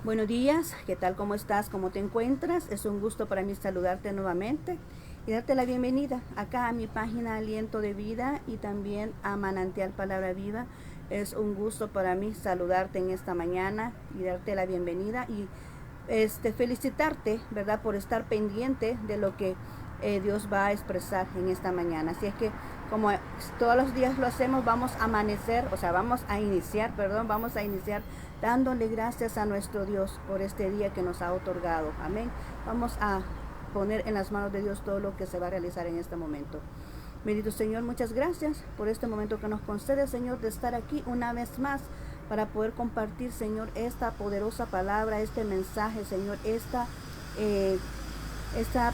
Buenos días, ¿qué tal? ¿Cómo estás? ¿Cómo te encuentras? Es un gusto para mí saludarte nuevamente y darte la bienvenida acá a mi página Aliento de Vida y también a Manantial Palabra Viva. Es un gusto para mí saludarte en esta mañana y darte la bienvenida y felicitarte, ¿verdad? Por estar pendiente de lo que Dios va a expresar en esta mañana. Así es que como todos los días lo hacemos, vamos a iniciar dándole gracias a nuestro Dios por este día que nos ha otorgado. Amén. Vamos a poner en las manos de Dios todo lo que se va a realizar en este momento. Bendito Señor, muchas gracias por este momento que nos concede, Señor, de estar aquí una vez más para poder compartir, Señor, esta poderosa palabra, este mensaje, Señor, esta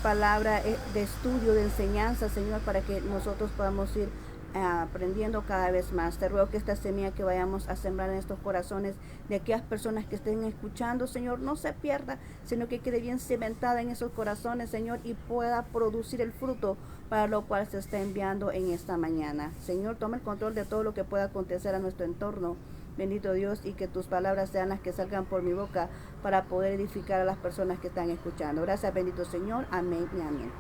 palabra de estudio, de enseñanza, Señor, para que nosotros podamos ir aprendiendo cada vez más. Te ruego que esta semilla que vayamos a sembrar en estos corazones de aquellas personas que estén escuchando, Señor, no se pierda, sino que quede bien cimentada en esos corazones, Señor, y pueda producir el fruto para lo cual se está enviando en esta mañana. Señor, toma el control de todo lo que pueda acontecer a nuestro entorno. Bendito Dios, y que tus palabras sean las que salgan por mi boca para poder edificar a las personas que están escuchando. Gracias, bendito Señor. Amén y amén.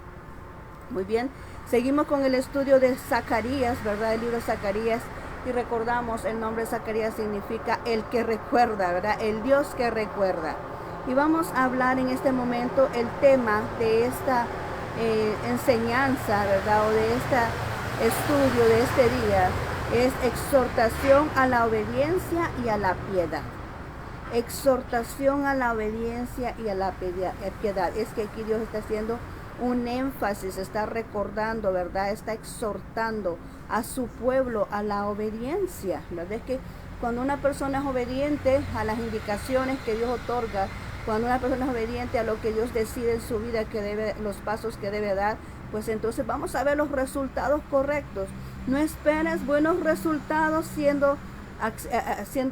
Muy bien, seguimos con el estudio de Zacarías, ¿verdad? El libro de Zacarías. Y recordamos, el nombre de Zacarías significa el que recuerda, ¿verdad? El Dios que recuerda. Y vamos a hablar en este momento el tema de esta enseñanza, ¿verdad? O de este estudio de este día. Es exhortación a la obediencia y a la piedad. Exhortación a la obediencia y a la piedad. Es que aquí Dios está haciendo un énfasis, está recordando, ¿verdad? Está exhortando a su pueblo a la obediencia, ¿verdad? Es que cuando una persona es obediente a las indicaciones que Dios otorga, cuando una persona es obediente a lo que Dios decide en su vida, los pasos que debe dar, pues entonces vamos a ver los resultados correctos. No esperes buenos resultados siendo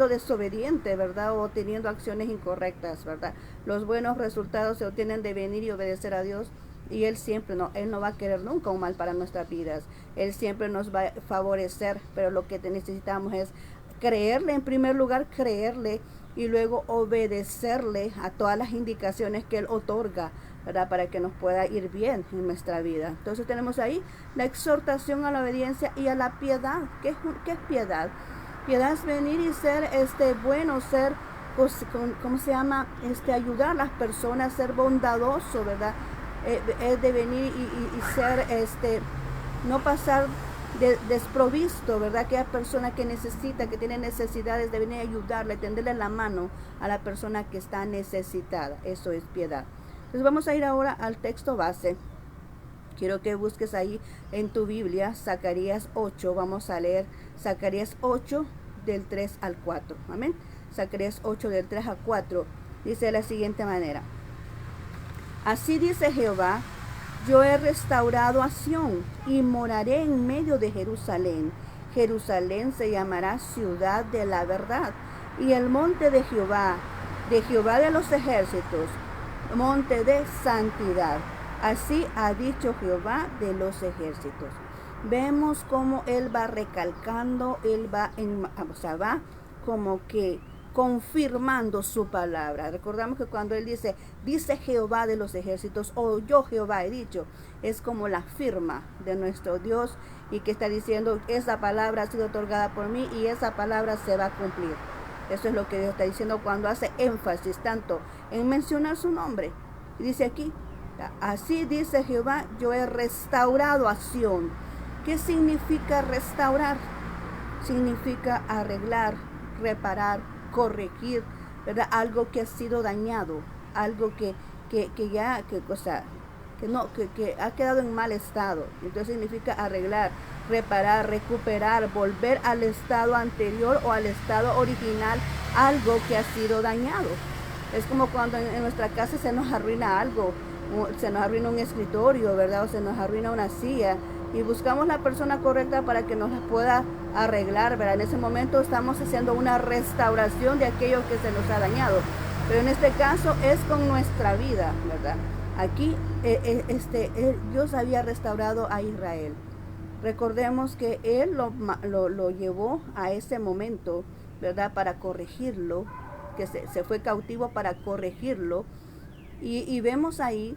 desobediente, ¿verdad? O teniendo acciones incorrectas, ¿verdad? Los buenos resultados se obtienen de venir y obedecer a Dios. Y Él no va a querer nunca un mal para nuestras vidas. Él siempre nos va a favorecer, pero lo que necesitamos es creerle, en primer lugar, creerle y luego obedecerle a todas las indicaciones que Él otorga, ¿verdad? Para que nos pueda ir bien en nuestra vida. Entonces tenemos ahí la exhortación a la obediencia y a la piedad. ¿Qué es piedad? Piedad es venir y ser bueno, ser, ¿cómo se llama? Ayudar a las personas, ser bondadoso, ¿verdad? Es de venir y ser, no pasar desprovisto, ¿verdad? Aquella persona que necesita, que tiene necesidades, de venir a ayudarle, tenderle la mano a la persona que está necesitada. Eso es piedad. Entonces vamos a ir ahora al texto base. Quiero que busques ahí en tu Biblia Zacarías 8. Vamos a leer Zacarías 8 del 3 al 4. Amén. Zacarías 8 del 3 al 4 dice de la siguiente manera. Así dice Jehová, yo he restaurado a Sión y moraré en medio de Jerusalén. Jerusalén se llamará ciudad de la verdad y el monte de Jehová de los ejércitos, monte de santidad. Así ha dicho Jehová de los ejércitos. Vemos cómo Él va recalcando, Él va como que confirmando su palabra. Recordamos que cuando Él dice Jehová de los ejércitos, o yo Jehová he dicho, es como la firma de nuestro Dios y que está diciendo, esa palabra ha sido otorgada por mí y esa palabra se va a cumplir. Eso es lo que Dios está diciendo cuando hace énfasis tanto en mencionar su nombre. Y dice aquí, así dice Jehová, yo he restaurado a Sión. ¿Qué significa restaurar? Significa arreglar, reparar, corregir, ¿verdad? Algo que ha sido dañado, algo que ha quedado en mal estado. Entonces significa arreglar, reparar, recuperar, volver al estado anterior o al estado original, algo que ha sido dañado. Es como cuando en nuestra casa se nos arruina algo, se nos arruina un escritorio, ¿verdad? O se nos arruina una silla y buscamos la persona correcta para que nos la pueda arreglar, ¿verdad? En ese momento estamos haciendo una restauración de aquello que se nos ha dañado. Pero en este caso es con nuestra vida, ¿verdad? Aquí Dios había restaurado a Israel. Recordemos que Él lo llevó a ese momento, ¿verdad? Para corregirlo, que se fue cautivo para corregirlo. Y vemos ahí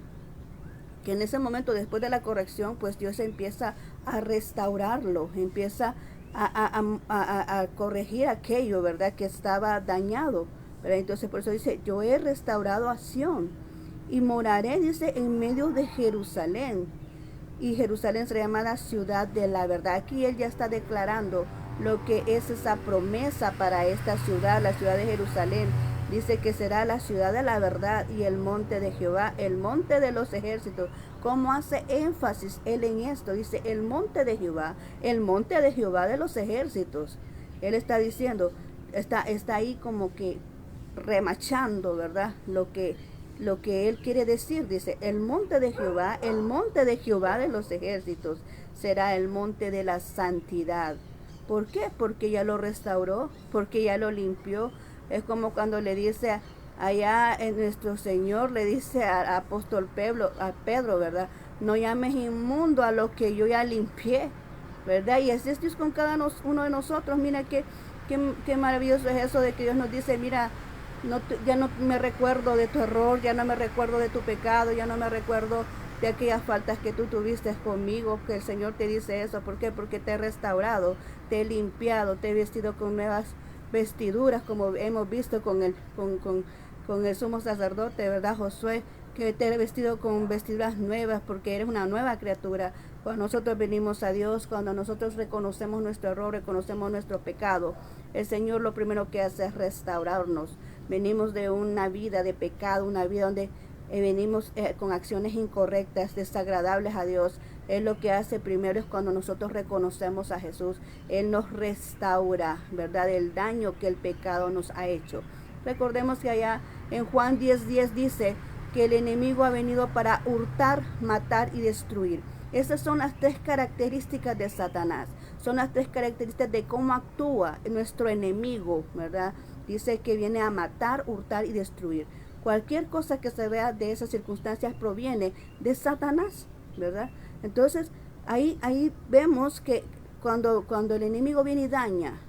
que en ese momento, después de la corrección, pues Dios empieza a restaurarlo, empieza a corregir aquello, ¿verdad?, que estaba dañado. ¿Verdad? Entonces por eso dice, yo he restaurado a Sión y moraré, dice, en medio de Jerusalén. Y Jerusalén será llamada ciudad de la verdad. Aquí él ya está declarando lo que es esa promesa para esta ciudad, la ciudad de Jerusalén. Dice que será la ciudad de la verdad y el monte de Jehová, el monte de los ejércitos. ¿Cómo hace énfasis él en esto? Dice el monte de Jehová, el monte de Jehová de los ejércitos. Él está diciendo, está ahí como que remachando, ¿verdad? Lo que él quiere decir. Dice, el monte de Jehová, el monte de Jehová de los ejércitos, será el monte de la santidad. ¿Por qué? Porque ya lo restauró, porque ya lo limpió. Es como cuando le dice allá en nuestro Señor, le dice al apóstol a Pedro, ¿verdad? No llames inmundo a lo que yo ya limpié, ¿verdad? Y así es Dios con cada uno de nosotros. Mira qué maravilloso es eso de que Dios nos dice, mira, ya no me recuerdo de tu error, ya no me recuerdo de tu pecado, ya no me recuerdo de aquellas faltas que tú tuviste conmigo, que el Señor te dice eso. ¿Por qué? Porque te he restaurado, te he limpiado, te he vestido con nuevas vestiduras, como hemos visto con el sumo sacerdote, ¿verdad, Josué? Que te he vestido con vestiduras nuevas porque eres una nueva criatura. Cuando nosotros venimos a Dios, cuando nosotros reconocemos nuestro error, reconocemos nuestro pecado, el Señor lo primero que hace es restaurarnos. Venimos de una vida de pecado, una vida donde venimos con acciones incorrectas, desagradables a Dios. Él lo que hace primero es cuando nosotros reconocemos a Jesús, Él nos restaura, ¿verdad?, del daño que el pecado nos ha hecho. Recordemos que allá en Juan 10:10 dice que el enemigo ha venido para hurtar, matar y destruir. Esas son las tres características de Satanás. Son las tres características de cómo actúa nuestro enemigo, ¿verdad? Dice que viene a matar, hurtar y destruir. Cualquier cosa que se vea de esas circunstancias proviene de Satanás, ¿verdad? Entonces, ahí vemos que cuando el enemigo viene y daña,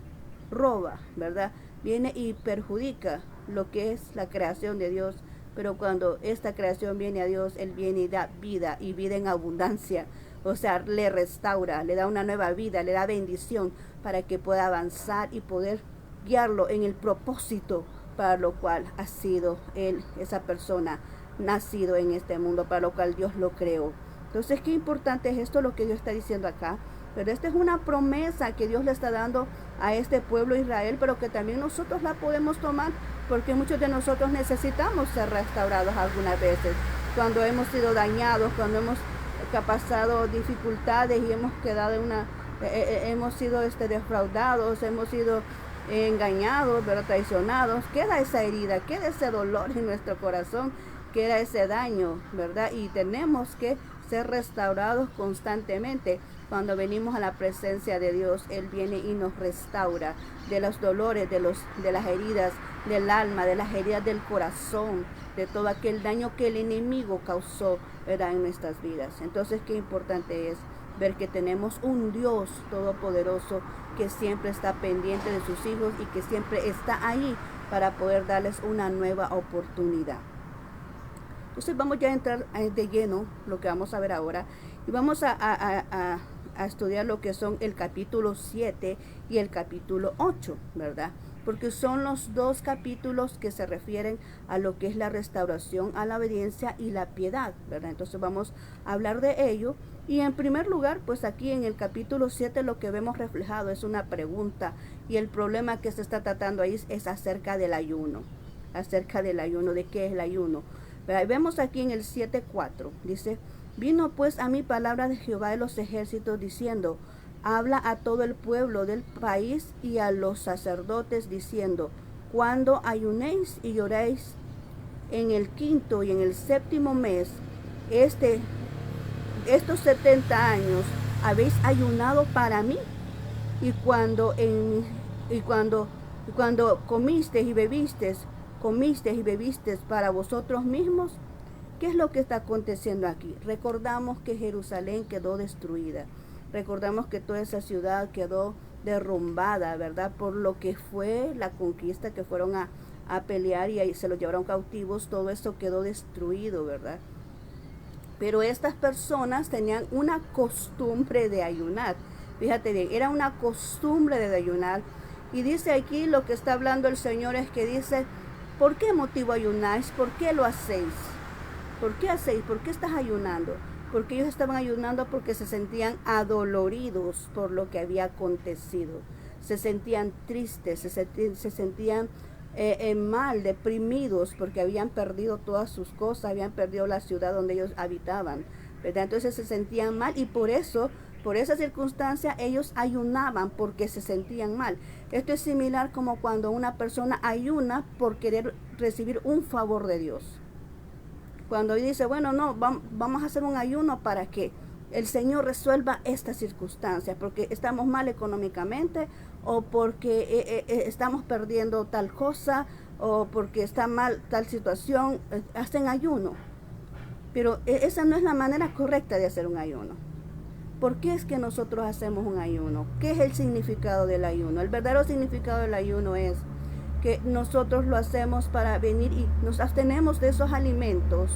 roba, ¿verdad?, viene y perjudica lo que es la creación de Dios. Pero cuando esta creación viene a Dios, Él viene y da vida, y vida en abundancia. O sea, le restaura, le da una nueva vida, le da bendición para que pueda avanzar y poder guiarlo en el propósito para lo cual ha sido él, esa persona, nacido en este mundo, para lo cual Dios lo creó. Entonces, qué importante es esto, lo que Dios está diciendo acá. Pero esta es una promesa que Dios le está dando a este pueblo de Israel, pero que también nosotros la podemos tomar, porque muchos de nosotros necesitamos ser restaurados algunas veces. Cuando hemos sido dañados, cuando hemos pasado dificultades y hemos quedado en hemos sido defraudados, hemos sido engañados, pero traicionados, queda esa herida, queda ese dolor en nuestro corazón, queda ese daño, ¿verdad? Y tenemos que ser restaurados constantemente. Cuando venimos a la presencia de Dios, Él viene y nos restaura de los dolores, de las heridas del alma, de las heridas del corazón, de todo aquel daño que el enemigo causó, ¿verdad?, en nuestras vidas. Entonces, qué importante es ver que tenemos un Dios todopoderoso que siempre está pendiente de sus hijos y que siempre está ahí para poder darles una nueva oportunidad. Entonces vamos ya a entrar de lleno lo que vamos a ver ahora, y vamos a estudiar lo que son el capítulo 7 y el capítulo 8, ¿verdad? Porque son los dos capítulos que se refieren a lo que es la restauración, a la obediencia y la piedad, ¿verdad? Entonces vamos a hablar de ello. Y en primer lugar, pues aquí en el capítulo 7 lo que vemos reflejado es una pregunta, y el problema que se está tratando ahí es acerca del ayuno. Acerca del ayuno, ¿de qué es el ayuno? Pero vemos aquí en el 7:4, dice: vino pues a mí palabra de Jehová de los ejércitos diciendo, habla a todo el pueblo del país y a los sacerdotes diciendo, cuando ayunéis y lloréis en el 5º y en el 7º mes, estos 70 años habéis ayunado para mí, y cuando comisteis y bebisteis para vosotros mismos. ¿Qué es lo que está aconteciendo aquí? Recordamos que Jerusalén quedó destruida. Recordamos que toda esa ciudad quedó derrumbada, ¿verdad? Por lo que fue la conquista, que fueron a a pelear y ahí se los llevaron cautivos, todo esto quedó destruido, ¿verdad? Pero estas personas tenían una costumbre de ayunar. Fíjate bien, era una costumbre de ayunar. Y dice aquí, lo que está hablando el Señor es que dice, ¿por qué motivo ayunáis? ¿Por qué lo hacéis? ¿Por qué hacéis? ¿Por qué estás ayunando? Porque ellos estaban ayunando porque se sentían adoloridos por lo que había acontecido. Se sentían tristes, se sentían mal, deprimidos, porque habían perdido todas sus cosas, habían perdido la ciudad donde ellos habitaban, ¿verdad? Entonces se sentían mal y por eso, por esa circunstancia, ellos ayunaban porque se sentían mal. Esto es similar como cuando una persona ayuna por querer recibir un favor de Dios. Cuando dice, bueno, no, vamos a hacer un ayuno para que el Señor resuelva esta circunstancia, porque estamos mal económicamente, o porque estamos perdiendo tal cosa, o porque está mal tal situación, hacen ayuno. Pero esa no es la manera correcta de hacer un ayuno. ¿Por qué es que nosotros hacemos un ayuno? ¿Qué es el significado del ayuno? El verdadero significado del ayuno es que nosotros lo hacemos para venir y nos abstenemos de esos alimentos,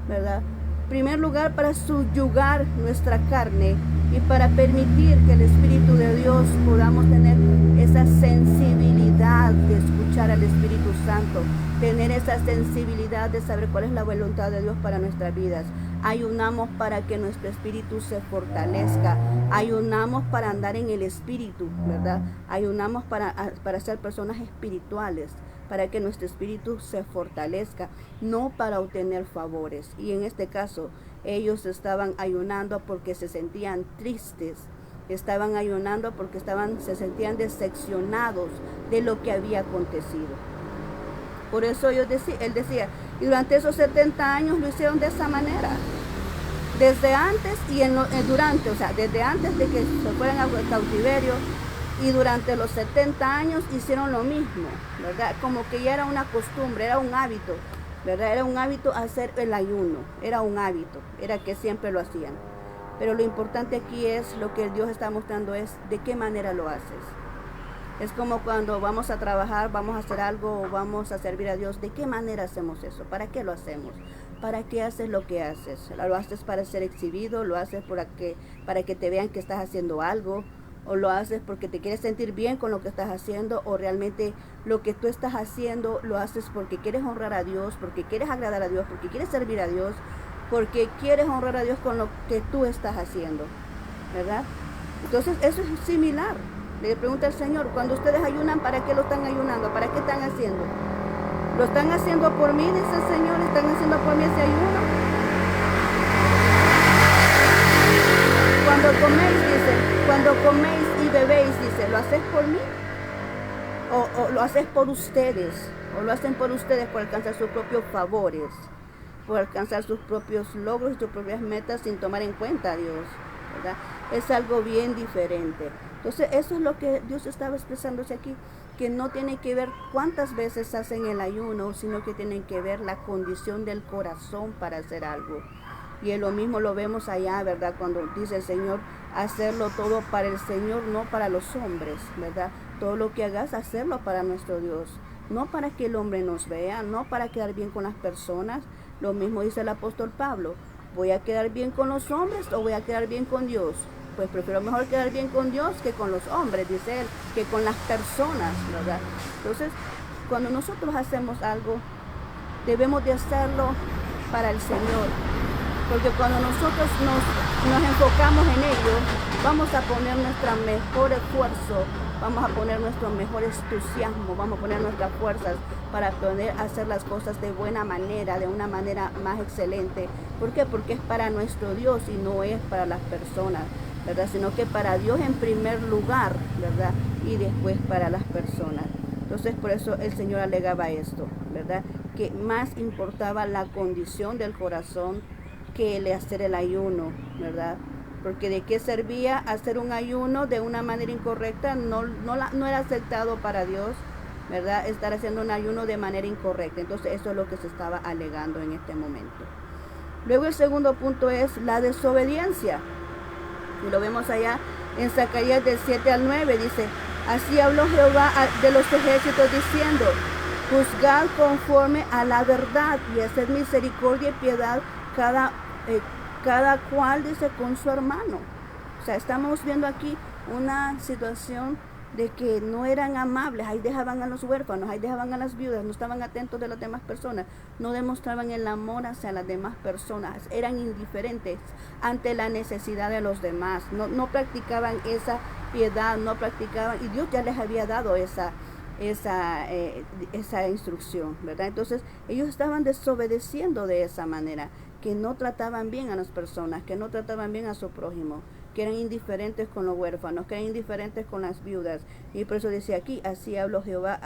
¿verdad? En primer lugar, para subyugar nuestra carne y para permitir que el Espíritu de Dios podamos tener esa sensibilidad de escuchar al Espíritu Santo, tener esa sensibilidad de saber cuál es la voluntad de Dios para nuestras vidas. Ayunamos para que nuestro espíritu se fortalezca. Ayunamos para andar en el espíritu, ¿verdad? Ayunamos para ser personas espirituales, para que nuestro espíritu se fortalezca, no para obtener favores. Y en este caso, ellos estaban ayunando porque se sentían tristes, estaban ayunando porque se sentían decepcionados de lo que había acontecido. Por eso él decía, y durante esos 70 años lo hicieron de esa manera. Desde antes y durante, o sea, desde antes de que se fueran al cautiverio y durante los 70 años hicieron lo mismo, ¿verdad? Como que ya era una costumbre, era un hábito, ¿verdad? Era un hábito hacer el ayuno, era un hábito, era que siempre lo hacían. Pero lo importante aquí es, lo que Dios está mostrando es de qué manera lo haces. Es como cuando vamos a trabajar, vamos a hacer algo o vamos a servir a Dios. ¿De qué manera hacemos eso? ¿Para qué lo hacemos? ¿Para qué haces lo que haces? ¿Lo haces para ser exhibido? ¿Lo haces para que te vean que estás haciendo algo? ¿O lo haces porque te quieres sentir bien con lo que estás haciendo? ¿O realmente lo que tú estás haciendo lo haces porque quieres honrar a Dios, porque quieres agradar a Dios, porque quieres servir a Dios, porque quieres honrar a Dios con lo que tú estás haciendo? ¿Verdad? Entonces eso es similar. Le pregunta al Señor, cuando ustedes ayunan, ¿para qué lo están ayunando? ¿Para qué están haciendo? ¿Lo están haciendo por mí? Dice el Señor, ¿están haciendo por mí ese ayuno? Cuando coméis y bebéis, dice, ¿lo haces por mí? ¿O lo haces por ustedes? ¿O lo hacen por ustedes por alcanzar sus propios favores? Por alcanzar sus propios logros y sus propias metas sin tomar en cuenta a Dios, ¿verdad? Es algo bien diferente. Entonces eso es lo que Dios estaba expresándose aquí, que no tiene que ver cuántas veces hacen el ayuno, sino que tienen que ver la condición del corazón para hacer algo. Y es lo mismo lo vemos allá, ¿verdad? Cuando dice el Señor, hacerlo todo para el Señor, no para los hombres, ¿verdad? Todo lo que hagas, hacerlo para nuestro Dios, no para que el hombre nos vea, no para quedar bien con las personas. Lo mismo dice el apóstol Pablo, ¿voy a quedar bien con los hombres o voy a quedar bien con Dios? Pues prefiero mejor quedar bien con Dios que con los hombres, dice él, que con las personas, ¿verdad? Entonces, cuando nosotros hacemos algo, debemos de hacerlo para el Señor, porque cuando nosotros nos enfocamos en ello, vamos a poner nuestro mejor esfuerzo, vamos a poner nuestro mejor entusiasmo, vamos a poner nuestras fuerzas para poder hacer las cosas de buena manera, de una manera más excelente. ¿Por qué? Porque es para nuestro Dios y no es para las personas, ¿verdad? Sino que para Dios en primer lugar, ¿verdad? Y después para las personas. Entonces por eso el Señor alegaba esto, ¿verdad? Que más importaba la condición del corazón que el hacer el ayuno, ¿verdad? Porque de qué servía hacer un ayuno de una manera incorrecta, no era aceptado para Dios, ¿verdad? Estar haciendo un ayuno de manera incorrecta. Entonces eso es lo que se estaba alegando en este momento. Luego el segundo punto es la desobediencia. Y lo vemos allá en Zacarías del 7 al 9, dice, así habló Jehová de los ejércitos diciendo, Juzgad conforme a la verdad y haced misericordia y piedad cada cual, dice, con su hermano. O sea, estamos viendo aquí una situación de que no eran amables, ahí dejaban a los huérfanos, ahí dejaban a las viudas, no estaban atentos de las demás personas, no demostraban el amor hacia las demás personas, eran indiferentes ante la necesidad de los demás, no practicaban esa piedad, no practicaban, y Dios ya les había dado esa instrucción, ¿verdad? Entonces ellos estaban desobedeciendo de esa manera, que no trataban bien a las personas, que no trataban bien a su prójimo, que eran indiferentes con los huérfanos, que eran indiferentes con las viudas. Y por eso dice aquí, así habló Jehová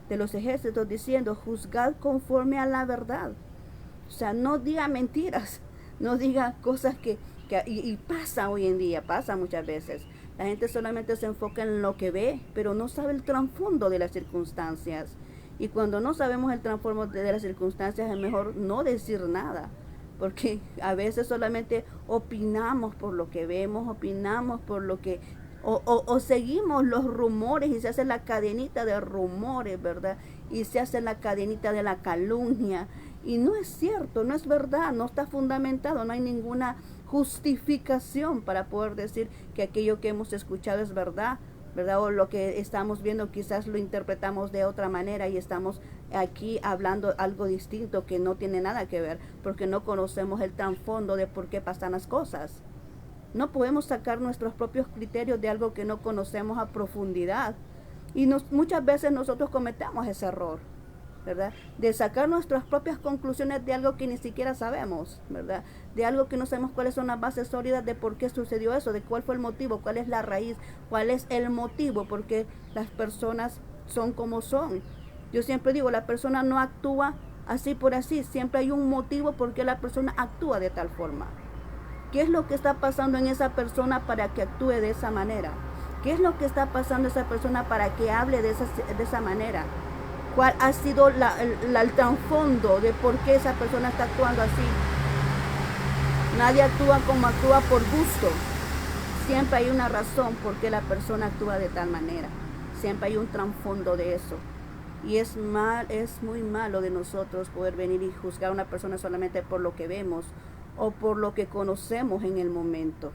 de los ejércitos, diciendo, juzgad conforme a la verdad. O sea, no diga mentiras, no diga cosas y pasa hoy en día, pasa muchas veces. La gente solamente se enfoca en lo que ve, pero no sabe el trasfondo de las circunstancias. Y cuando no sabemos el trasfondo de las circunstancias, es mejor no decir nada. Porque a veces solamente opinamos por lo que vemos, opinamos por lo que... O seguimos los rumores y se hace la cadenita de rumores, ¿verdad? Y se hace la cadenita de la calumnia. Y no es cierto, no es verdad, no está fundamentado, no hay ninguna justificación para poder decir que aquello que hemos escuchado es verdad, ¿verdad? O lo que estamos viendo quizás lo interpretamos de otra manera y estamos aquí hablando algo distinto que no tiene nada que ver, porque no conocemos el trasfondo de por qué pasan las cosas. No podemos sacar nuestros propios criterios de algo que no conocemos a profundidad. Y muchas veces nosotros cometemos ese error, ¿verdad? De sacar nuestras propias conclusiones de algo que ni siquiera sabemos, ¿verdad? De algo que no sabemos cuáles son las bases sólidas de por qué sucedió eso, de cuál fue el motivo, cuál es la raíz, cuál es el motivo, por qué las personas son como son. Yo siempre digo, la persona no actúa así por así, siempre hay un motivo por qué la persona actúa de tal forma. ¿Qué es lo que está pasando en esa persona para que actúe de esa manera? ¿Qué es lo que está pasando en esa persona para que hable de esa manera? ¿Cuál ha sido el trasfondo de por qué esa persona está actuando así? Nadie actúa como actúa por gusto. Siempre hay una razón por qué la persona actúa de tal manera. Siempre hay un trasfondo de eso. Y es muy malo de nosotros poder venir y juzgar a una persona solamente por lo que vemos o por lo que conocemos en el momento.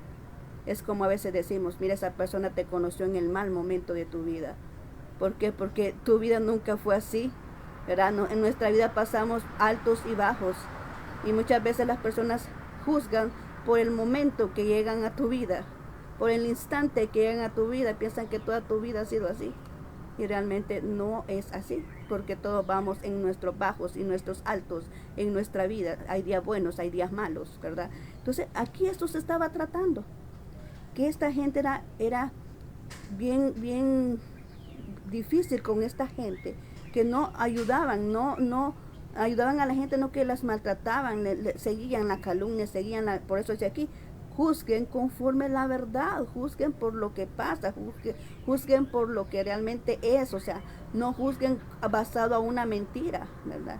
Es como a veces decimos, mira, esa persona te conoció en el mal momento de tu vida. ¿Por qué? Porque tu vida nunca fue así, ¿verdad? En nuestra vida pasamos altos y bajos. Y muchas veces las personas juzgan por el momento que llegan a tu vida, por el instante que llegan a tu vida, piensan que toda tu vida ha sido así. Y realmente no es así, porque todos vamos en nuestros bajos y nuestros altos en nuestra vida. Hay días buenos, hay días malos, ¿verdad? Entonces, aquí esto se estaba tratando. Que esta gente era bien difícil con esta gente, que no ayudaban, no ayudaban a la gente, no que las maltrataban, seguían la calumnia, por eso dice aquí, juzguen conforme la verdad, juzguen por lo que pasa, juzguen por lo que realmente es, o sea, no juzguen basado a una mentira, ¿verdad?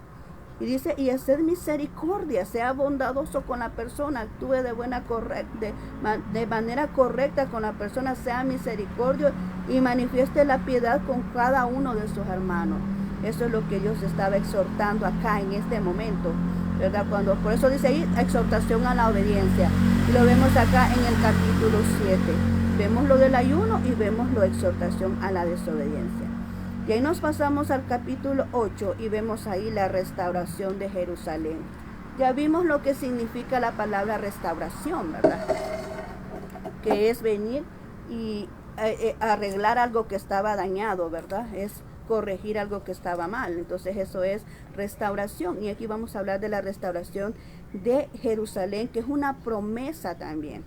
Y dice, y hacer misericordia, sea bondadoso con la persona, actúe de manera correcta con la persona, sea misericordio y manifieste la piedad con cada uno de sus hermanos. Eso es lo que Dios estaba exhortando acá en este momento, ¿verdad? Por eso dice ahí, exhortación a la obediencia. Y lo vemos acá en el capítulo 7. Vemos lo del ayuno y vemos lo de exhortación a la desobediencia. Y ahí nos pasamos al capítulo 8 y vemos ahí la restauración de Jerusalén. Ya vimos lo que significa la palabra restauración, ¿verdad? Que es venir y arreglar algo que estaba dañado, ¿verdad? Es corregir algo que estaba mal. Entonces eso es restauración. Y aquí vamos a hablar de la restauración de Jerusalén, que es una promesa también.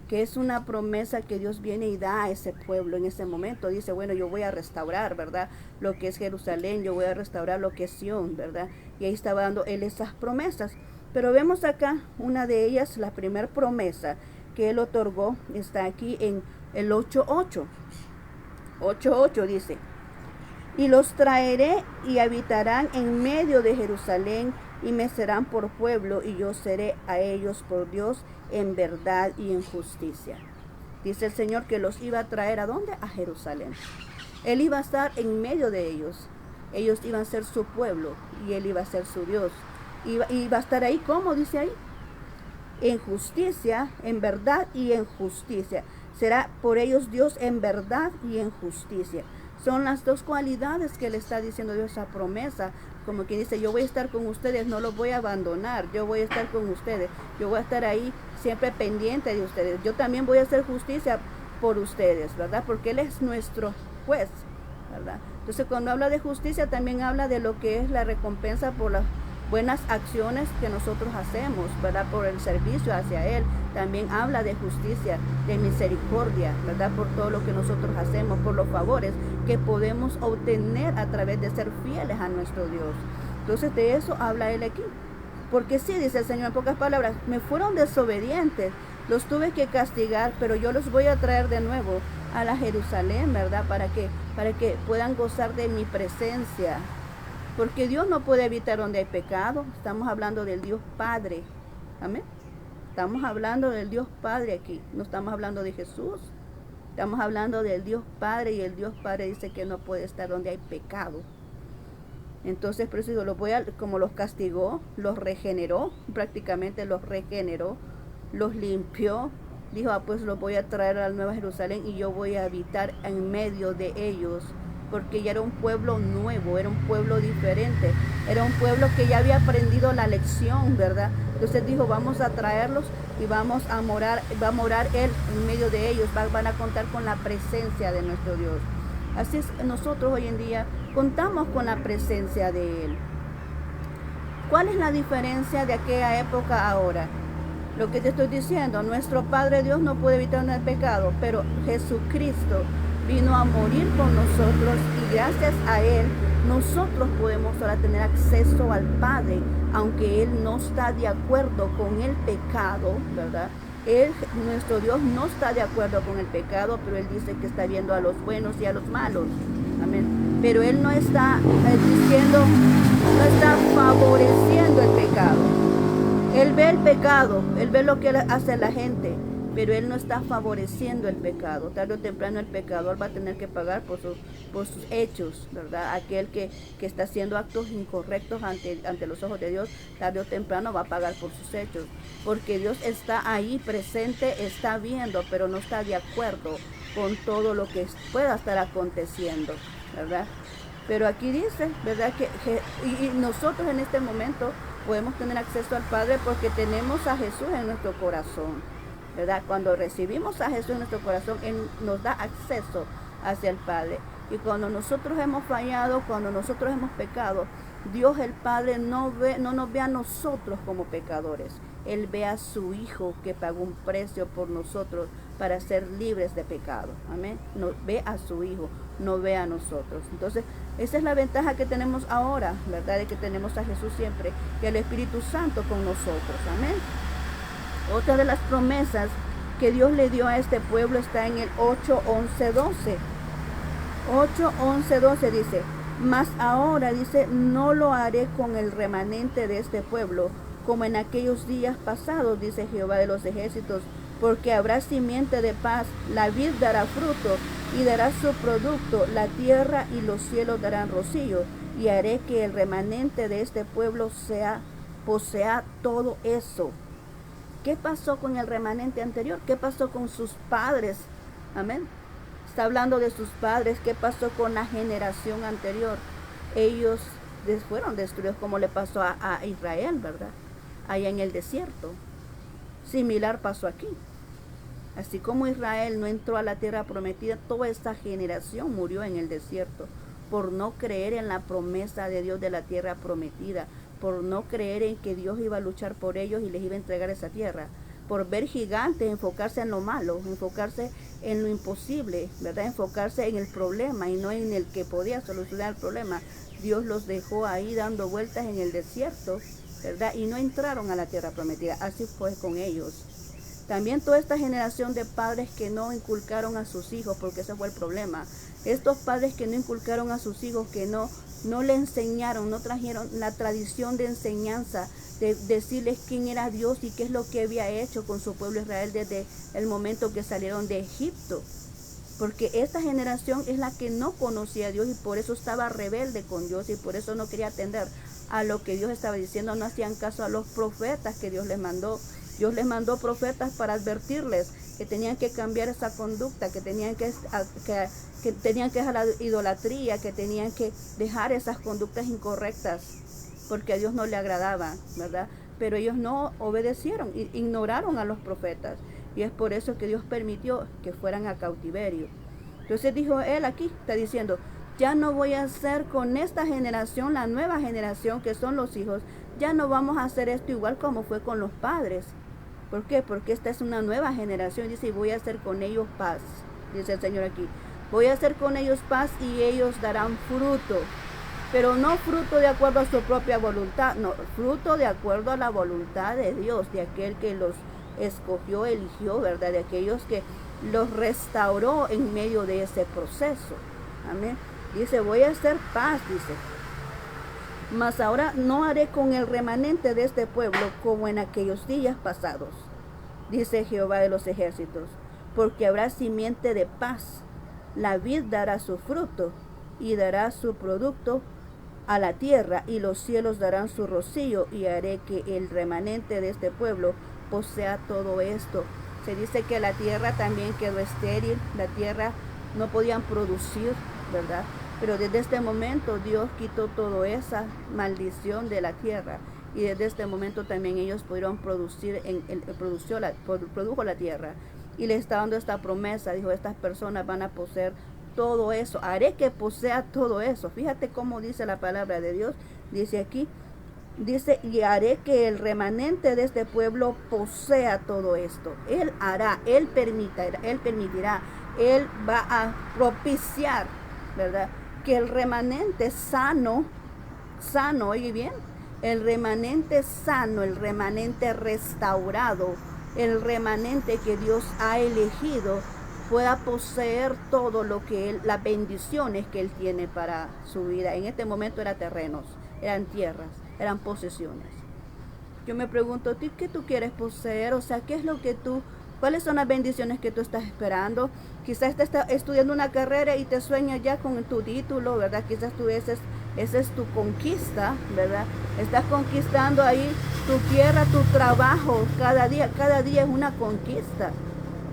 Que es una promesa que Dios viene y da a ese pueblo en ese momento. Dice, bueno, yo voy a restaurar, ¿verdad? Lo que es Jerusalén, yo voy a restaurar lo que es Sión, ¿verdad? Y ahí estaba dando Él esas promesas. Pero vemos acá una de ellas, la primera promesa que Él otorgó, está aquí en el 8:8. 8:8 dice, y los traeré y habitarán en medio de Jerusalén y me serán por pueblo y yo seré a ellos por Dios en verdad y en justicia. Dice el Señor que los iba a traer ¿a dónde? A Jerusalén. Él iba a estar en medio de ellos. Ellos iban a ser su pueblo y Él iba a ser su Dios. Y va a estar ahí, ¿cómo dice ahí? En justicia, en verdad y en justicia. Será por ellos Dios en verdad y en justicia. Son las dos cualidades que le está diciendo Dios, esa promesa. Como quien dice, yo voy a estar con ustedes, no los voy a abandonar, yo voy a estar con ustedes, yo voy a estar ahí siempre pendiente de ustedes. Yo también voy a hacer justicia por ustedes, ¿verdad? Porque Él es nuestro juez, ¿verdad? Entonces, cuando habla de justicia, también habla de lo que es la recompensa por las buenas acciones que nosotros hacemos, ¿verdad? Por el servicio hacia Él. También habla de justicia, de misericordia, ¿verdad? Por todo lo que nosotros hacemos, por los favores que podemos obtener a través de ser fieles a nuestro Dios. Entonces, de eso habla Él aquí. Porque sí, dice el Señor en pocas palabras, me fueron desobedientes, los tuve que castigar, pero yo los voy a traer de nuevo a la Jerusalén, ¿verdad? Para que puedan gozar de mi presencia. Porque Dios no puede evitar donde hay pecado. Estamos hablando del Dios Padre. Amén. Estamos hablando del Dios Padre aquí. No estamos hablando de Jesús. Estamos hablando del Dios Padre. Y el Dios Padre dice que no puede estar donde hay pecado. Entonces, por eso como los castigó, los regeneró. Prácticamente los regeneró. Los limpió. Dijo, pues los voy a traer a la Nueva Jerusalén. Y yo voy a habitar en medio de ellos. Porque ya era un pueblo nuevo, era un pueblo diferente, era un pueblo que ya había aprendido la lección, ¿verdad? Entonces dijo, vamos a traerlos y va a morar Él en medio de ellos, van a contar con la presencia de nuestro Dios. Así es, nosotros hoy en día contamos con la presencia de Él. ¿Cuál es la diferencia de aquella época a ahora? Lo que te estoy diciendo, nuestro Padre Dios no puede evitar el pecado, pero Jesucristo vino a morir por nosotros y gracias a Él nosotros podemos ahora tener acceso al Padre, aunque Él no está de acuerdo con el pecado, ¿verdad? Nuestro Dios no está de acuerdo con el pecado, pero Él dice que está viendo a los buenos y a los malos. Amén. Pero Él no está no está favoreciendo el pecado. Él ve el pecado, Él ve lo que hace la gente, pero Él no está favoreciendo el pecado. Tarde o temprano el pecador va a tener que pagar por sus hechos, ¿verdad? Aquel que está haciendo actos incorrectos ante los ojos de Dios, tarde o temprano va a pagar por sus hechos. Porque Dios está ahí presente, está viendo, pero no está de acuerdo con todo lo que pueda estar aconteciendo, ¿verdad? Pero aquí dice, ¿verdad? Y nosotros en este momento podemos tener acceso al Padre porque tenemos a Jesús en nuestro corazón, ¿verdad? Cuando recibimos a Jesús en nuestro corazón, Él nos da acceso hacia el Padre. Y cuando nosotros hemos fallado, cuando nosotros hemos pecado, Dios el Padre no nos ve a nosotros como pecadores. Él ve a su Hijo que pagó un precio por nosotros para ser libres de pecado. Amén. Ve a su Hijo, no ve a nosotros. Entonces, esa es la ventaja que tenemos ahora, ¿verdad? De que tenemos a Jesús siempre y al Espíritu Santo con nosotros. Amén. Otra de las promesas que Dios le dio a este pueblo está en el 8:11-12. 8:11-12 dice, mas ahora dice, no lo haré con el remanente de este pueblo, como en aquellos días pasados, dice Jehová de los ejércitos, porque habrá simiente de paz, la vid dará fruto y dará su producto, la tierra y los cielos darán rocío, y haré que el remanente de este pueblo posea todo eso. ¿Qué pasó con el remanente anterior? ¿Qué pasó con sus padres? Amén. Está hablando de sus padres. ¿Qué pasó con la generación anterior? Ellos fueron destruidos como le pasó a Israel, ¿verdad? Allá en el desierto. Similar pasó aquí. Así como Israel no entró a la tierra prometida, toda esta generación murió en el desierto por no creer en la promesa de Dios de la tierra prometida, por no creer en que Dios iba a luchar por ellos y les iba a entregar esa tierra, por ver gigantes, enfocarse en lo malo, enfocarse en lo imposible, ¿verdad? Enfocarse en el problema y no en el que podía solucionar el problema. Dios los dejó ahí dando vueltas en el desierto, ¿verdad? Y no entraron a la tierra prometida. Así fue con ellos. También toda esta generación de padres que no inculcaron a sus hijos, porque ese fue el problema. Estos padres que no inculcaron a sus hijos, que no le enseñaron, no trajeron la tradición de enseñanza, de decirles quién era Dios y qué es lo que había hecho con su pueblo Israel desde el momento que salieron de Egipto. porque esta generación es la que no conocía a Dios y por eso estaba rebelde con Dios y por eso no quería atender a lo que Dios estaba diciendo, no hacían caso a los profetas que Dios les mandó. Dios les mandó profetas para advertirles que tenían que cambiar esa conducta, que tenían que dejar la idolatría, que tenían que dejar esas conductas incorrectas, porque a Dios no le agradaba, ¿verdad? Pero ellos no obedecieron, ignoraron a los profetas. Y es por eso que Dios permitió que fueran a cautiverio. Entonces dijo él aquí, está diciendo, ya no voy a hacer con esta generación, la nueva generación que son los hijos, ya no vamos a hacer esto igual como fue con los padres. ¿Por qué? Porque esta es una nueva generación. Dice, y voy a hacer con ellos paz. Dice el Señor aquí, voy a hacer con ellos paz y ellos darán fruto. Pero no fruto de acuerdo a su propia voluntad, no, fruto de acuerdo a la voluntad de Dios, de aquel que los escogió, eligió, ¿verdad? De aquellos que los restauró en medio de ese proceso. Amén. Dice, voy a hacer paz, dice. Mas ahora no haré con el remanente de este pueblo como en aquellos días pasados, dice Jehová de los ejércitos, porque habrá simiente de paz. La vid dará su fruto y dará su producto a la tierra, y los cielos darán su rocío, y haré que el remanente de este pueblo posea todo esto. Se dice que la tierra también quedó estéril, la tierra no podían producir, ¿verdad? Pero desde este momento Dios quitó toda esa maldición de la tierra, y desde este momento también ellos pudieron producir, produjo la tierra, y le está dando esta promesa. Dijo, estas personas van a poseer todo eso, haré que posea todo eso. Fíjate cómo dice la palabra de Dios, dice aquí, dice, y haré que el remanente de este pueblo posea todo esto. Él hará, Él permitirá, Él va a propiciar, ¿verdad? Que el remanente sano, oye bien, el remanente sano, el remanente restaurado, el remanente que Dios ha elegido, pueda poseer todo lo que Él, las bendiciones que Él tiene para su vida. En este momento eran terrenos, eran tierras, eran posesiones. Yo me pregunto, ¿a ti qué tú quieres poseer? O sea, ¿qué es lo que cuáles son las bendiciones que tú estás esperando? Quizás te estás estudiando una carrera y te sueñas ya con tu título, ¿verdad? Quizás esa es tu conquista, ¿verdad? Estás conquistando ahí tu tierra, tu trabajo. Cada día es una conquista.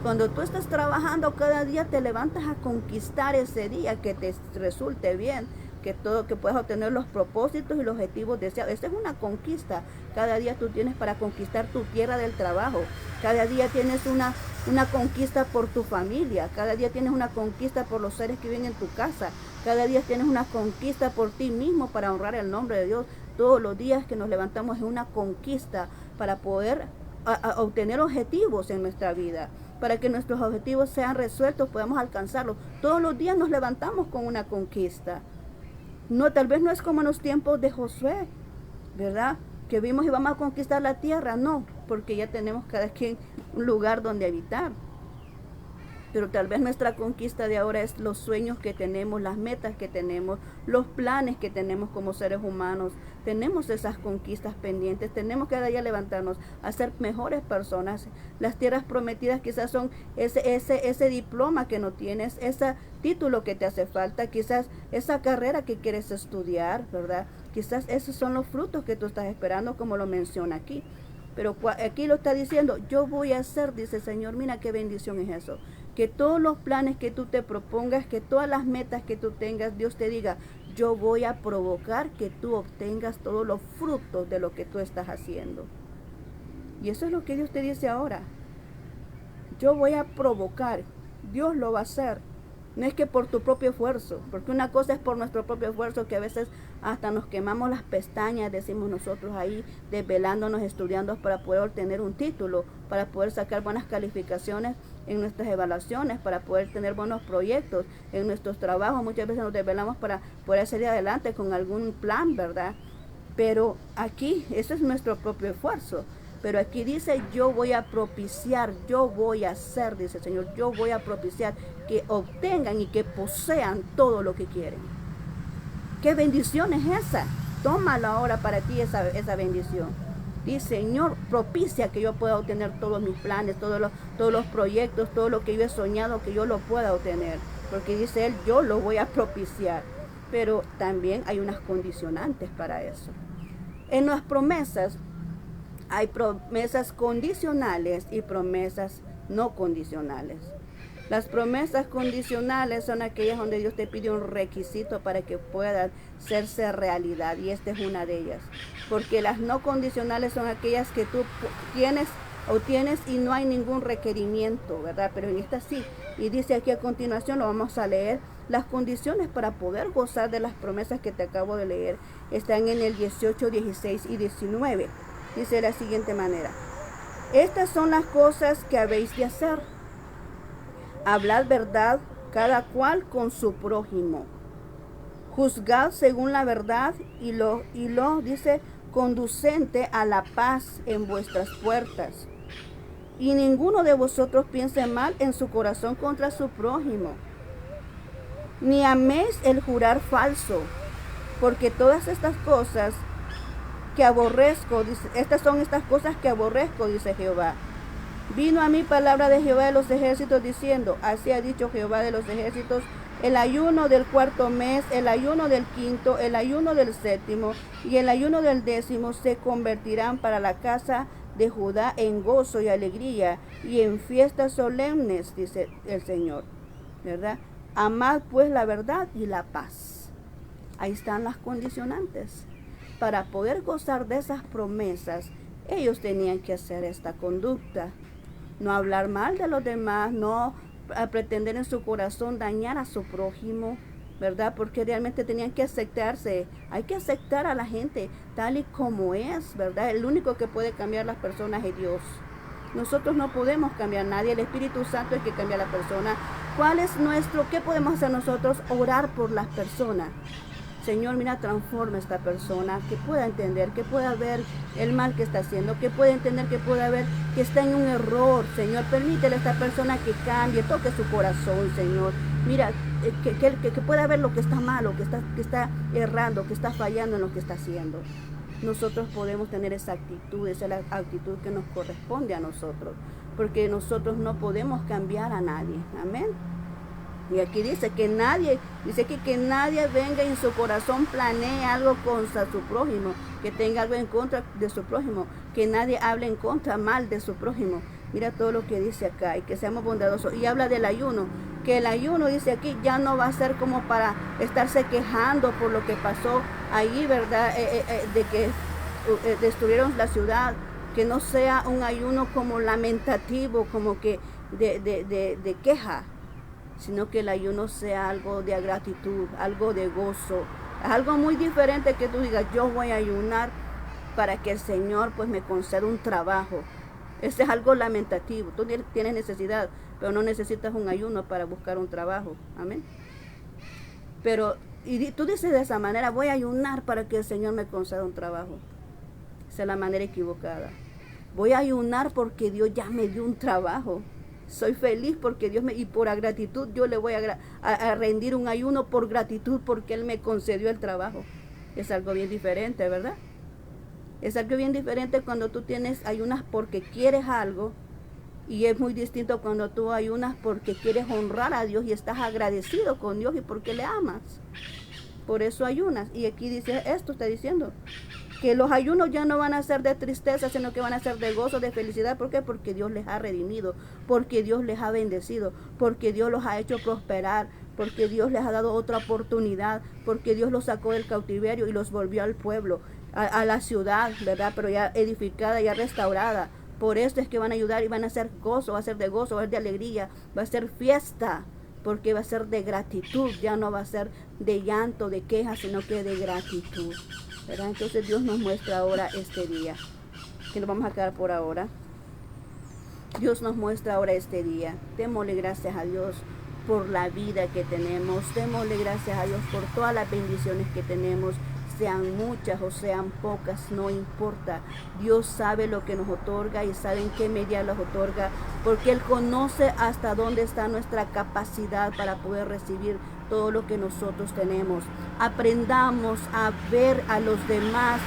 Cuando tú estás trabajando, cada día te levantas a conquistar ese día, que te resulte bien, que puedas obtener los propósitos y los objetivos deseados. Esa es una conquista. Cada día tú tienes para conquistar tu tierra del trabajo. Cada día tienes una conquista por tu familia. Cada día tienes una conquista por los seres que viven en tu casa. Cada día tienes una conquista por ti mismo para honrar el nombre de Dios. Todos los días que nos levantamos es una conquista para poder obtener objetivos en nuestra vida. Para que nuestros objetivos sean resueltos, podamos alcanzarlos. Todos los días nos levantamos con una conquista. No, tal vez no es como en los tiempos de Josué, ¿verdad? Que vimos y vamos a conquistar la tierra. No, porque ya tenemos cada quien un lugar donde habitar. Pero tal vez nuestra conquista de ahora es los sueños que tenemos, las metas que tenemos, los planes que tenemos como seres humanos. Tenemos esas conquistas pendientes, tenemos que cada día levantarnos a ser mejores personas. Las tierras prometidas quizás son ese diploma que no tienes, ese título que te hace falta, quizás esa carrera que quieres estudiar, ¿verdad? Quizás esos son los frutos que tú estás esperando, como lo menciona aquí. Pero aquí lo está diciendo, yo voy a hacer, dice el Señor. Mira qué bendición es eso. Que todos los planes que tú te propongas, que todas las metas que tú tengas, Dios te diga, yo voy a provocar que tú obtengas todos los frutos de lo que tú estás haciendo. Y eso es lo que Dios te dice ahora. Yo voy a provocar, Dios lo va a hacer. No es que por tu propio esfuerzo, porque una cosa es por nuestro propio esfuerzo, que a veces hasta nos quemamos las pestañas, decimos nosotros ahí, desvelándonos, estudiando para poder obtener un título, para poder sacar buenas calificaciones en nuestras evaluaciones, para poder tener buenos proyectos en nuestros trabajos. Muchas veces nos desvelamos para poder salir adelante con algún plan, ¿verdad? Pero aquí, eso es nuestro propio esfuerzo. Pero aquí dice, yo voy a propiciar, yo voy a hacer, dice el Señor, yo voy a propiciar que obtengan y que posean todo lo que quieren. ¿Qué bendición es esa? Tómalo ahora para ti esa bendición. Di, Señor, propicia que yo pueda obtener todos mis planes, todos los proyectos, todo lo que yo he soñado, que yo lo pueda obtener. Porque dice Él, yo lo voy a propiciar. Pero también hay unas condicionantes para eso. En las promesas hay promesas condicionales y promesas no condicionales. Las promesas condicionales son aquellas donde Dios te pide un requisito para que puedan hacerse realidad, y esta es una de ellas. Porque las no condicionales son aquellas que tú tienes y no hay ningún requerimiento, ¿verdad? Pero en esta sí. Y dice aquí a continuación, lo vamos a leer, las condiciones para poder gozar de las promesas que te acabo de leer están en el 18, 16 y 19. Dice de la siguiente manera: estas son las cosas que habéis de hacer. Hablad verdad cada cual con su prójimo. Juzgad según la verdad y lo dice, conducente a la paz en vuestras puertas. Y ninguno de vosotros piense mal en su corazón contra su prójimo. Ni améis el jurar falso, porque todas estas cosas que aborrezco, estas son estas cosas que aborrezco, dice Jehová. Vino a mí palabra de Jehová de los ejércitos diciendo, así ha dicho Jehová de los ejércitos, el ayuno del cuarto mes, el ayuno del quinto, el ayuno del séptimo y el ayuno del 10º se convertirán para la casa de Judá en gozo y alegría y en fiestas solemnes, dice el Señor, ¿verdad? Amad pues la verdad y la paz. Ahí están las condicionantes. Para poder gozar de esas promesas, ellos tenían que hacer esta conducta. No hablar mal de los demás, no pretender en su corazón dañar a su prójimo, ¿verdad? Porque realmente tenían que aceptarse. Hay que aceptar a la gente tal y como es, ¿verdad? El único que puede cambiar las personas es Dios. Nosotros no podemos cambiar a nadie. El Espíritu Santo es el que cambia a la persona. ¿Qué podemos hacer nosotros? Orar por las personas. Señor, mira, transforma a esta persona, que pueda entender, que pueda ver el mal que está haciendo, que pueda entender, que pueda ver que está en un error. Señor, permítele a esta persona que cambie, toque su corazón, Señor. Mira, que pueda ver lo que está malo, que está errando, que está fallando en lo que está haciendo. Nosotros podemos tener esa actitud, esa es la actitud que nos corresponde a nosotros, porque nosotros no podemos cambiar a nadie. Amén. Y aquí dice que nadie venga en su corazón planee algo contra su prójimo, que tenga algo en contra de su prójimo, que nadie hable en contra mal de su prójimo. Mira todo lo que dice acá, y que seamos bondadosos. Y habla del ayuno, que el ayuno, dice aquí, ya no va a ser como para estarse quejando por lo que pasó allí, ¿verdad? De que destruyeron la ciudad, que no sea un ayuno como lamentativo, como que de queja, sino que el ayuno sea algo de gratitud, algo de gozo, algo muy diferente, que tú digas, yo voy a ayunar para que el Señor pues me conceda un trabajo. Ese es algo lamentativo. Tú tienes necesidad, pero no necesitas un ayuno para buscar un trabajo. Amén. Pero, y tú dices de esa manera, voy a ayunar para que el Señor me conceda un trabajo. Esa es la manera equivocada. Voy a ayunar porque Dios ya me dio un trabajo. Soy feliz porque Dios y por gratitud yo le voy a rendir un ayuno por gratitud porque Él me concedió el trabajo. Es algo bien diferente, ¿verdad? Es algo bien diferente cuando tú ayunas porque quieres algo, y es muy distinto cuando tú ayunas porque quieres honrar a Dios y estás agradecido con Dios y porque le amas. Por eso ayunas. Y aquí dice esto, está diciendo que los ayunos ya no van a ser de tristeza, sino que van a ser de gozo, de felicidad. ¿Por qué? Porque Dios les ha redimido, porque Dios les ha bendecido, porque Dios los ha hecho prosperar, porque Dios les ha dado otra oportunidad, porque Dios los sacó del cautiverio y los volvió al pueblo, a la ciudad, ¿verdad? Pero ya edificada, ya restaurada. Por eso es que van a ayudar y van a ser gozo, va a ser de gozo, va a ser de alegría, va a ser fiesta, porque va a ser de gratitud, ya no va a ser de llanto, de queja, sino que de gratitud, ¿verdad? Entonces Dios nos muestra ahora este día, que nos vamos a quedar por ahora. Dios nos muestra ahora este día. Démosle gracias a Dios por la vida que tenemos. Démosle gracias a Dios por todas las bendiciones que tenemos. Sean muchas o sean pocas, no importa. Dios sabe lo que nos otorga y sabe en qué medida los otorga, porque Él conoce hasta dónde está nuestra capacidad para poder recibir todo lo que nosotros tenemos. Aprendamos a ver a los demás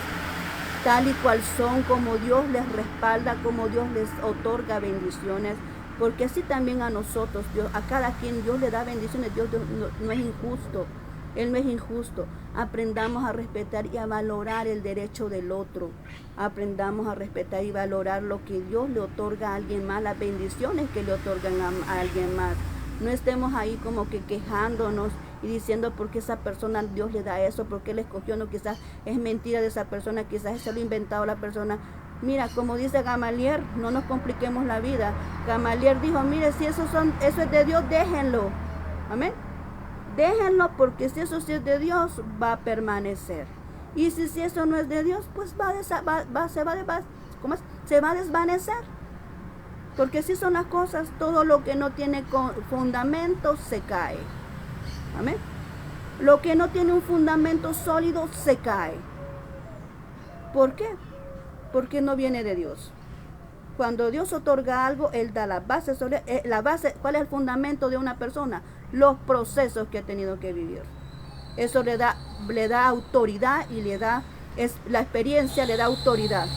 tal y cual son, como Dios les respalda, como Dios les otorga bendiciones, porque así también a nosotros, Dios, a cada quien Dios le da bendiciones. Dios no es injusto, Él no es injusto. Aprendamos a respetar y a valorar el derecho del otro. Aprendamos a respetar y valorar lo que Dios le otorga a alguien más, las bendiciones que le otorgan a alguien más. No estemos ahí como que quejándonos y diciendo por qué esa persona Dios le da eso, por qué le escogió. No, quizás es mentira de esa persona, quizás se lo ha inventado la persona. Mira, como dice Gamaliel, no nos compliquemos la vida. Gamaliel dijo, mire, si eso es de Dios, déjenlo. Amén. Déjenlo, porque si eso sí es de Dios, va a permanecer. Y si eso no es de Dios, pues se va a desvanecer. Porque así son las cosas. Todo lo que no tiene fundamento se cae. Amén. Lo que no tiene un fundamento sólido se cae. ¿Por qué? Porque no viene de Dios. Cuando Dios otorga algo, Él da la base. ¿Cuál es el fundamento de una persona? Los procesos que ha tenido que vivir. Eso le da autoridad y la experiencia le da autoridad.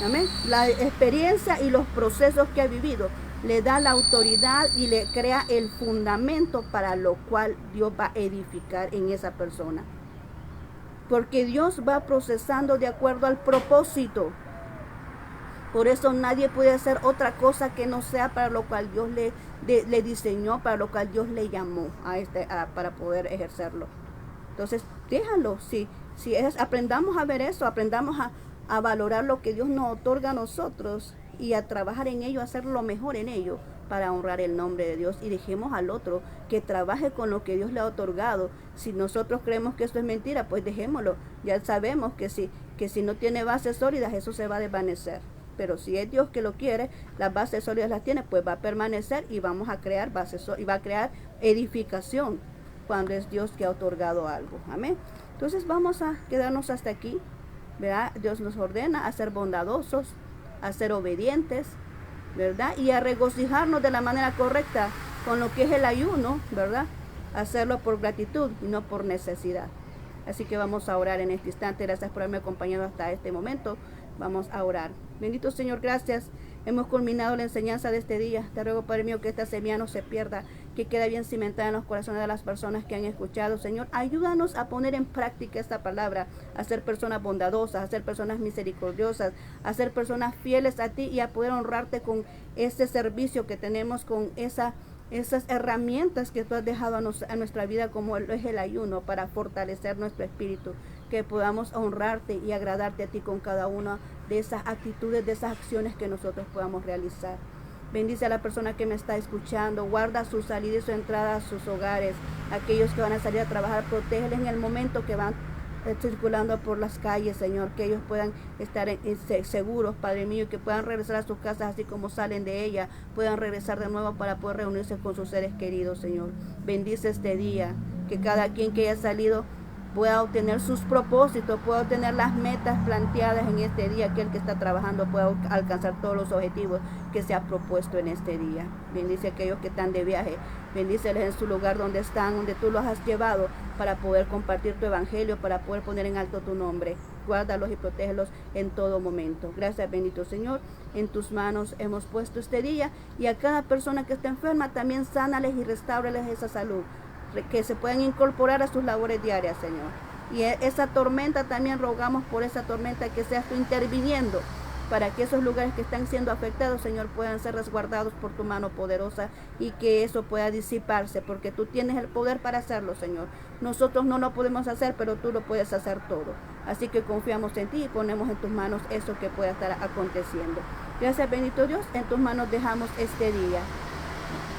Amén. La experiencia y los procesos que ha vivido le da la autoridad y le crea el fundamento para lo cual Dios va a edificar en esa persona. Porque Dios va procesando de acuerdo al propósito. Por eso nadie puede hacer otra cosa que no sea para lo cual Dios le diseñó, para lo cual Dios le llamó para poder ejercerlo. Entonces, déjalo. Aprendamos a ver eso, aprendamos a valorar lo que Dios nos otorga a nosotros y a trabajar en ello, a hacer lo mejor en ello para honrar el nombre de Dios, y dejemos al otro que trabaje con lo que Dios le ha otorgado. Si nosotros creemos que eso es mentira, pues dejémoslo. Ya sabemos que si no tiene bases sólidas, eso se va a desvanecer. Pero si es Dios que lo quiere, las bases sólidas las tiene, pues va a permanecer y vamos a crear bases y va a crear edificación cuando es Dios que ha otorgado algo. Amén. Entonces vamos a quedarnos hasta aquí, ¿verdad? Dios nos ordena a ser bondadosos, a ser obedientes, ¿verdad? Y a regocijarnos de la manera correcta con lo que es el ayuno, ¿verdad? Hacerlo por gratitud y no por necesidad. Así que vamos a orar en este instante. Gracias por haberme acompañado hasta este momento. Vamos a orar. Bendito Señor, gracias. Hemos culminado la enseñanza de este día. Te ruego, Padre mío, que esta semilla no se pierda, que quede bien cimentada en los corazones de las personas que han escuchado. Señor, ayúdanos a poner en práctica esta palabra, a ser personas bondadosas, a ser personas misericordiosas, a ser personas fieles a ti y a poder honrarte con este servicio que tenemos, con esas herramientas que tú has dejado a nuestra vida, como es el ayuno, para fortalecer nuestro espíritu, que podamos honrarte y agradarte a ti con cada una de esas actitudes, de esas acciones que nosotros podamos realizar. Bendice a la persona que me está escuchando, guarda su salida y su entrada a sus hogares. Aquellos que van a salir a trabajar, protégeles en el momento que van circulando por las calles, Señor, que ellos puedan estar seguros, Padre mío, y que puedan regresar a sus casas así como salen de ella, puedan regresar de nuevo para poder reunirse con sus seres queridos, Señor. Bendice este día, que cada quien que haya salido pueda obtener sus propósitos, pueda obtener las metas planteadas en este día, que el que está trabajando pueda alcanzar todos los objetivos que se ha propuesto en este día. Bendice a aquellos que están de viaje, bendíceles en su lugar donde están, donde tú los has llevado para poder compartir tu evangelio, para poder poner en alto tu nombre. Guárdalos y protégelos en todo momento. Gracias, bendito Señor. En tus manos hemos puesto este día, y a cada persona que está enferma también sánales y restáurales esa salud, que se puedan incorporar a sus labores diarias, Señor. Y esa tormenta también rogamos por esa tormenta, que seas tú interviniendo para que esos lugares que están siendo afectados, Señor, puedan ser resguardados por tu mano poderosa, y que eso pueda disiparse, porque tú tienes el poder para hacerlo, Señor. Nosotros no lo podemos hacer, pero tú lo puedes hacer todo. Así que confiamos en ti y ponemos en tus manos eso que pueda estar aconteciendo. Gracias, bendito Dios. En tus manos dejamos este día.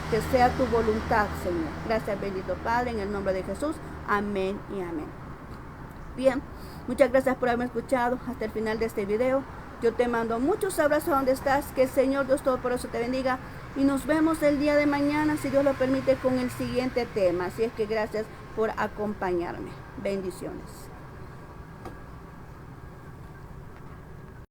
Que sea tu voluntad, Señor. Gracias, bendito Padre, en el nombre de Jesús. Amén y amén. Bien, muchas gracias por haberme escuchado hasta el final de este video. Yo te mando muchos abrazos donde estás. Que el Señor Dios Todopoderoso te bendiga. Y nos vemos el día de mañana, si Dios lo permite, con el siguiente tema. Así es que gracias por acompañarme. Bendiciones.